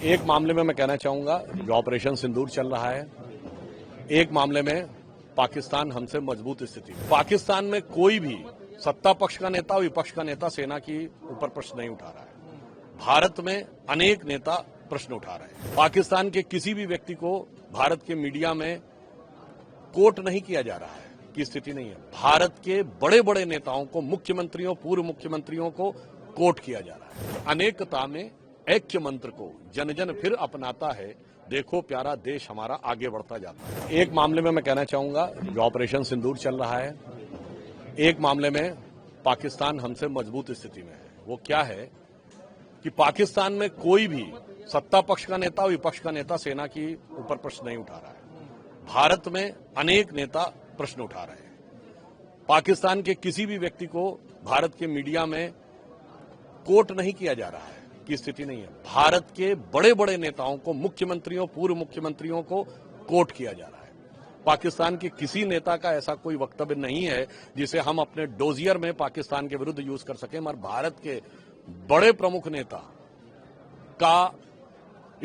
एक मामले में मैं कहना चाहूंगा जो ऑपरेशन सिंदूर चल रहा है, एक मामले में पाकिस्तान हमसे मजबूत स्थिति। पाकिस्तान में कोई भी सत्ता पक्ष का नेता और विपक्ष का नेता सेना की ऊपर प्रश्न नहीं उठा रहा है। भारत में अनेक नेता प्रश्न उठा रहे हैं। पाकिस्तान के किसी भी व्यक्ति को भारत के मीडिया में कोट नहीं किया जा रहा है की स्थिति नहीं है। भारत के बड़े बड़े नेताओं को, मुख्यमंत्रियों, पूर्व मुख्यमंत्रियों को कोट किया जा रहा है। अनेकता में ऐक्य मंत्र को जन जन फिर अपनाता है, देखो प्यारा देश हमारा आगे बढ़ता जाता है। एक मामले में मैं कहना चाहूंगा जो ऑपरेशन सिंदूर चल रहा है, एक मामले में पाकिस्तान हमसे मजबूत स्थिति में है। वो क्या है कि पाकिस्तान में कोई भी सत्ता पक्ष का नेता और विपक्ष का नेता सेना की ऊपर प्रश्न नहीं उठा रहा है। भारत में अनेक नेता प्रश्न उठा रहे हैं। पाकिस्तान के किसी भी व्यक्ति को भारत के मीडिया में कोट नहीं किया जा रहा है की स्थिति नहीं है। भारत के बड़े बड़े नेताओं को, मुख्यमंत्रियों, पूर्व मुख्यमंत्रियों को कोट किया जा रहा है। पाकिस्तान के किसी नेता का ऐसा कोई वक्तव्य नहीं है जिसे हम अपने डोजियर में पाकिस्तान के विरुद्ध यूज कर सकें। मगर भारत के बड़े प्रमुख नेता का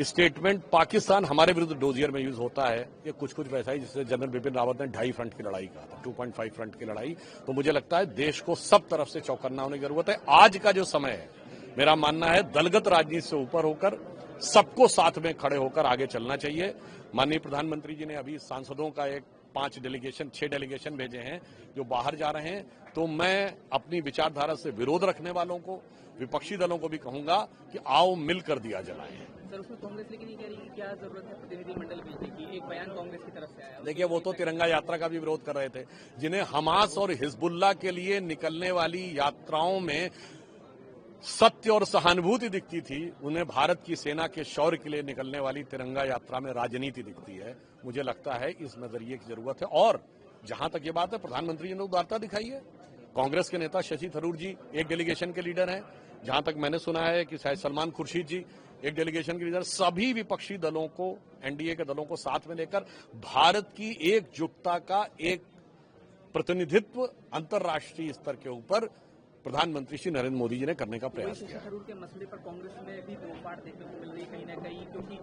स्टेटमेंट पाकिस्तान हमारे विरुद्ध डोजियर में यूज होता है, ये कुछ कुछ वैसा ही जिससे जनरल बिपिन रावत ने 2.5 फ्रंट की लड़ाई कहा था, 2.5 फ्रंट की लड़ाई। तो मुझे लगता है देश को सब तरफ से चौकन्ना होने की जरूरत है। आज का जो समय है, मेरा मानना है दलगत राजनीति से ऊपर होकर सबको साथ में खड़े होकर आगे चलना चाहिए। माननीय प्रधानमंत्री जी ने अभी सांसदों का 6 डेलीगेशन भेजे हैं जो बाहर जा रहे हैं। तो मैं अपनी विचारधारा से विरोध रखने वालों को, विपक्षी दलों को भी कहूंगा कि आओ मिलकर दिया जलाएं। सर, उसमें कांग्रेस लेकिन नहीं कह रही कि क्या जरूरत है प्रतिनिधिमंडल भेजने की। एक बयान कांग्रेस की तरफ से आया। देखिए, वो तो तिरंगा यात्रा का भी विरोध कर रहे थे। जिन्हें हमास और हिजबुल्लाह के लिए निकलने वाली यात्राओं में सत्य और सहानुभूति दिखती थी, उन्हें भारत की सेना के शौर्य के लिए निकलने वाली तिरंगा यात्रा में राजनीति दिखती है। मुझे लगता है इस नजरिए की जरूरत है। और जहां तक ये बात है, प्रधानमंत्री जी ने उदारता दिखाई है। कांग्रेस के नेता शशि थरूर जी एक डेलीगेशन के लीडर हैं। जहां तक मैंने सुना है कि शायद सलमान खुर्शीद जी एक डेलीगेशन के लीडर। सभी विपक्षी दलों को, एनडीए के दलों को साथ में लेकर भारत की एकजुटता का एक प्रतिनिधित्व अंतर्राष्ट्रीय स्तर के ऊपर प्रधानमंत्री श्री नरेंद्र मोदी जी ने करने का प्रयास किया। शशि थरूर के मसले पर कांग्रेस में भी तोड़फाड़ देखने को मिल रही है कहीं न कहीं, क्योंकि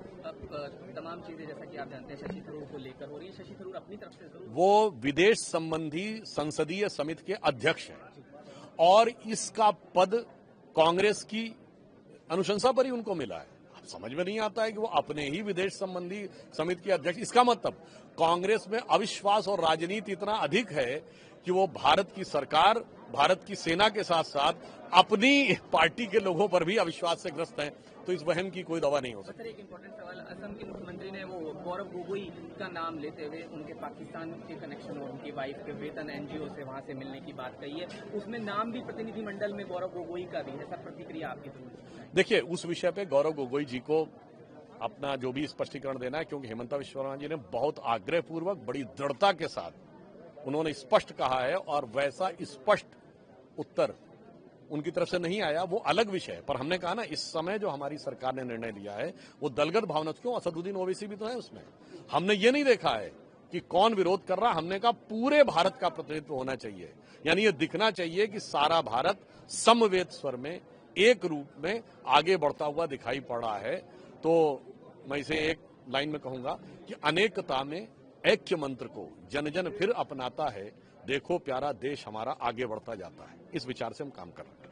तमाम चीजें जैसा कि आप जानते हैं शशि थरूर को लेकर हो रही है। शशि थरूर अपनी तरफ से जरूर, वो विदेश संबंधी संसदीय समिति के अध्यक्ष हैं और इसका पद कांग्रेस की अनुशंसा पर ही उनको मिला है। समझ में नहीं आता है कि वो अपने ही विदेश संबंधी समिति के अध्यक्ष। इसका मतलब कांग्रेस में अविश्वास और राजनीति इतना अधिक है कि वो भारत की सरकार, भारत की सेना के साथ साथ अपनी पार्टी के लोगों पर भी अविश्वास से ग्रस्त हैं। तो इस वहम की कोई दवा नहीं हो सकती। सर, एक इम्पोर्टेंट सवाल, असम के मुख्यमंत्री ने वो गौरव गोगोई का नाम लेते हुए उनके पाकिस्तान के कनेक्शन और उनकी वाइफ के वेतन एनजीओ से वहां से मिलने की बात कही है। उसमें नाम भी प्रतिनिधिमंडल में गौरव गोगोई का भी है। सर, प्रतिक्रिया आपकी जरूर। देखिए, उस विषय पे गौरव गोगोई जी को अपना जो भी स्पष्टीकरण देना है, क्योंकि हेमंता विश्व शर्मा जी ने बहुत आग्रहपूर्वक, बड़ी दृढ़ता के साथ उन्होंने स्पष्ट कहा है और वैसा स्पष्ट उत्तर उनकी तरफ से नहीं आया। वो अलग विषय है। पर हमने कहा ना, इस समय जो हमारी सरकार ने निर्णय लिया है वो दलगत भावना, क्यों असदुद्दीन ओवैसी भी तो है उसमें। हमने ये नहीं देखा है कि कौन विरोध कर रहा। हमने कहा पूरे भारत का प्रतिनिधित्व होना चाहिए। यानी ये दिखना चाहिए कि सारा भारत समवेत स्वर में, एक रूप में आगे बढ़ता हुआ दिखाई पड़ रहा है। तो मैं इसे एक लाइन में कहूंगा कि अनेकता में ऐक्य मंत्र को जन जन फिर अपनाता है, देखो प्यारा देश हमारा आगे बढ़ता जाता है। इस विचार से हम काम कर रहे हैं।